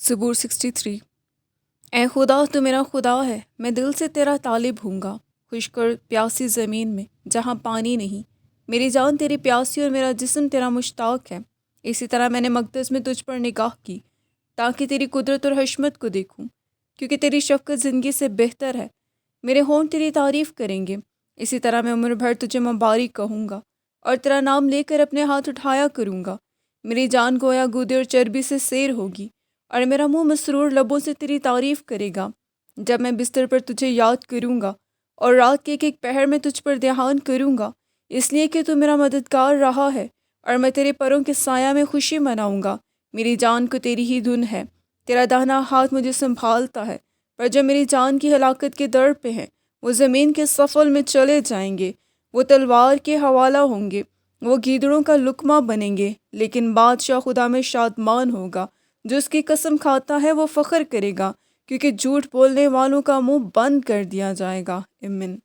زبور 63۔ اے خدا تو میرا خدا ہے، میں دل سے تیرا طالب ہوں گا، خشک اور پیاسی زمین میں جہاں پانی نہیں۔ میری جان تیری پیاسی اور میرا جسم تیرا مشتاق ہے۔ اسی طرح میں نے مقدس میں تجھ پر نگاہ کی تاکہ تیری قدرت اور حشمت کو دیکھوں، کیونکہ تیری شفقت زندگی سے بہتر ہے۔ میرے ہونٹ تیری تعریف کریں گے۔ اسی طرح میں عمر بھر تجھے مبارک کہوں گا اور تیرا نام لے کر اپنے ہاتھ اٹھایا کروں گا۔ میری جان گویا گودے اور چربی سے سیر ہوگی، اور میرا منہ مسرور لبوں سے تیری تعریف کرے گا۔ جب میں بستر پر تجھے یاد کروں گا اور رات کے ایک ایک پہر میں تجھ پر دھیان کروں گا، اس لیے کہ تو میرا مددگار رہا ہے، اور میں تیرے پروں کے سایہ میں خوشی مناؤں گا۔ میری جان کو تیری ہی دھن ہے، تیرا داہنا ہاتھ مجھے سنبھالتا ہے۔ پر جو میری جان کی ہلاکت کے در پہ ہیں، وہ زمین کے سفل میں چلے جائیں گے، وہ تلوار کے حوالہ ہوں گے، وہ گیدڑوں کا لقمہ بنیں گے۔ لیکن بادشاہ خدا میں شادمان ہوگا، جو اس کی قسم کھاتا ہے وہ فخر کرے گا، کیونکہ جھوٹ بولنے والوں کا منہ بند کر دیا جائے گا۔ آمین۔